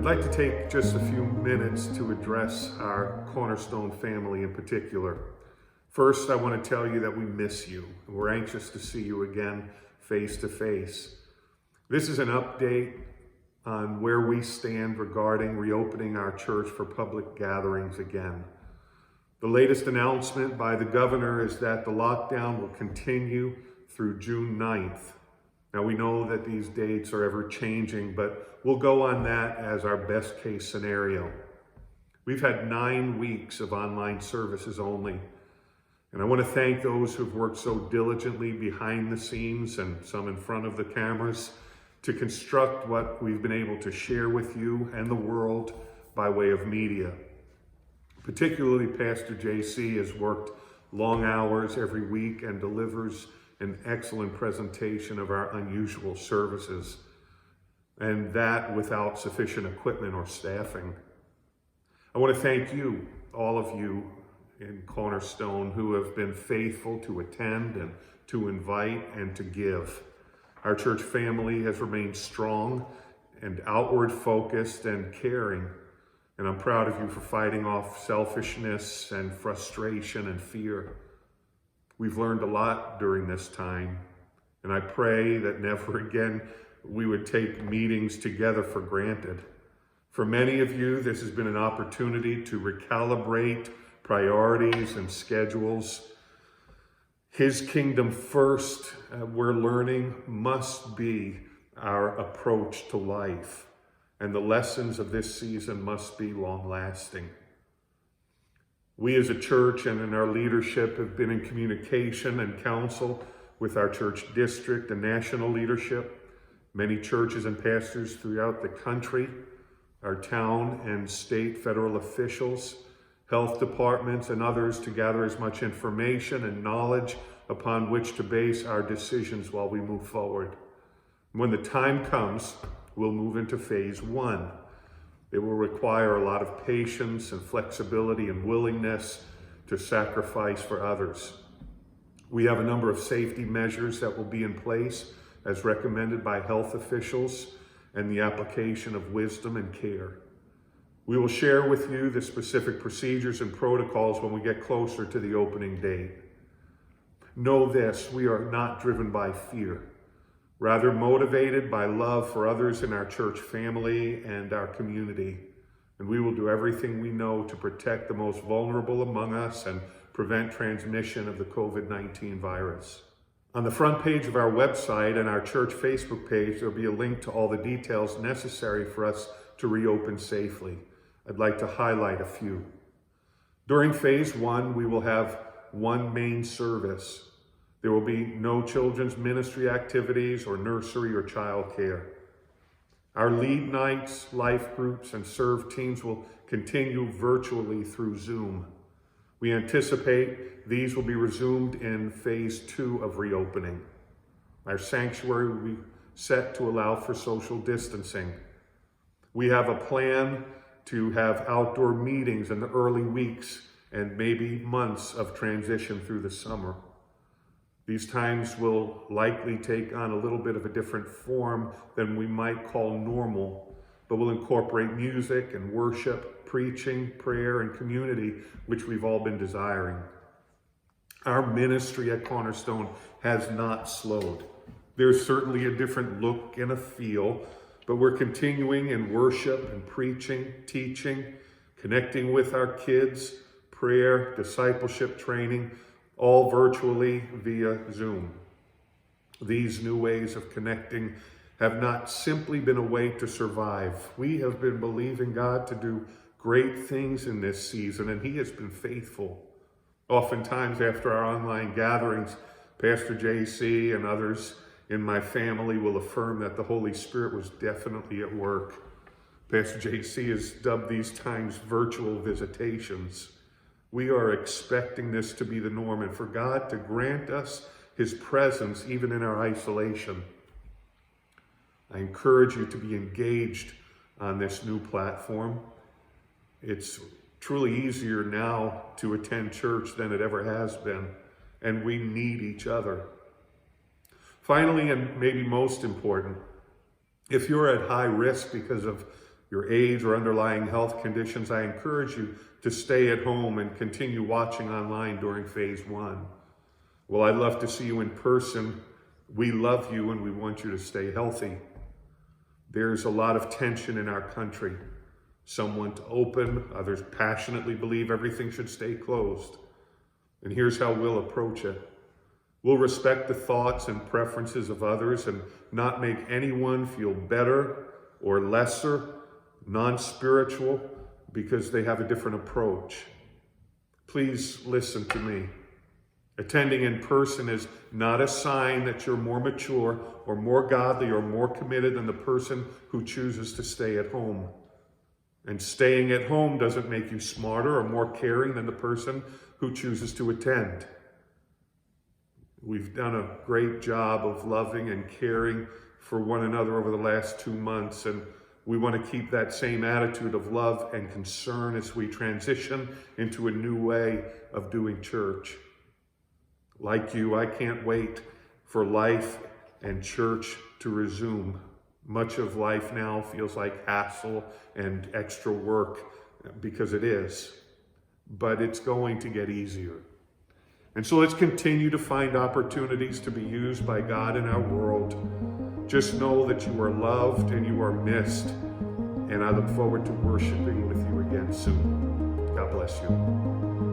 like to take just a few minutes to address our Cornerstone family in particular. First, I want to tell you that we miss you, and we're anxious to see you again face to face. This is an update on where we stand regarding reopening our church for public gatherings again. The latest announcement by the governor is that the lockdown will continue through June 9th. Now, we know that these dates are ever changing, but we'll go on that as our best case scenario. We've had 9 weeks of online services only, and I want to thank those who've worked so diligently behind the scenes and some in front of the cameras to construct what we've been able to share with you and the world by way of media. Particularly Pastor JC has worked long hours every week and delivers an excellent presentation of our unusual services, and that without sufficient equipment or staffing. I want to thank you, all of you in Cornerstone, who have been faithful to attend and to invite and to give. Our church family has remained strong and outward focused and caring, and I'm proud of you for fighting off selfishness and frustration and fear. We've learned a lot during this time, and I pray that never again we would take meetings together for granted. For many of you, this has been an opportunity to recalibrate priorities and schedules. His kingdom first, we're learning, must be our approach to life, and the lessons of this season must be long-lasting. We as a church and in our leadership have been in communication and counsel with our church district and national leadership, many churches and pastors throughout the country, our town and state federal officials, health departments, and others to gather as much information and knowledge upon which to base our decisions while we move forward. When the time comes, we'll move into phase 1. It will require a lot of patience and flexibility and willingness to sacrifice for others. We have a number of safety measures that will be in place as recommended by health officials and the application of wisdom and care. We will share with you the specific procedures and protocols when we get closer to the opening date. Know this, we are not driven by fear, rather motivated by love for others in our church family and our community. And we will do everything we know to protect the most vulnerable among us and prevent transmission of the COVID-19 virus. On the front page of our website and our church Facebook page, there'll be a link to all the details necessary for us to reopen safely. I'd like to highlight a few. During phase 1, we will have one main service. There will be no children's ministry activities or nursery or child care. Our lead nights, life groups, and serve teams will continue virtually through Zoom. We anticipate these will be resumed in phase 2 of reopening. Our sanctuary will be set to allow for social distancing. We have a plan to have outdoor meetings in the early weeks and maybe months of transition through the summer. These times will likely take on a little bit of a different form than we might call normal, but will incorporate music and worship, preaching, prayer, and community, which we've all been desiring. Our ministry at Cornerstone has not slowed. There's certainly a different look and a feel, but we're continuing in worship and preaching, teaching, connecting with our kids, prayer, discipleship training, all virtually via Zoom. These new ways of connecting have not simply been a way to survive. We have been believing God to do great things in this season, and He has been faithful. Oftentimes after our online gatherings, Pastor JC and others in my family will affirm that the Holy Spirit was definitely at work. Pastor JC has dubbed these times virtual visitations. We are expecting this to be the norm and for God to grant us His presence even in our isolation. I encourage you to be engaged on this new platform. It's truly easier now to attend church than it ever has been, and we need each other. Finally, and maybe most important, if you're at high risk because of your age or underlying health conditions, I encourage you to stay at home and continue watching online during phase 1. Well, I'd love to see you in person. We love you and we want you to stay healthy. There's a lot of tension in our country. Some want to open, others passionately believe everything should stay closed. And here's how we'll approach it. We'll respect the thoughts and preferences of others and not make anyone feel better or lesser, non-spiritual, because they have a different approach. Please listen to me. Attending in person is not a sign that you're more mature or more godly or more committed than the person who chooses to stay at home. And staying at home doesn't make you smarter or more caring than the person who chooses to attend. We've done a great job of loving and caring for one another over the last 2 months, and we want to keep that same attitude of love and concern as we transition into a new way of doing church. Like you, I can't wait for life and church to resume. Much of life now feels like hassle and extra work, because it is, but it's going to get easier. And so let's continue to find opportunities to be used by God in our world. Just know that you are loved and you are missed, and I look forward to worshiping with you again soon. God bless you.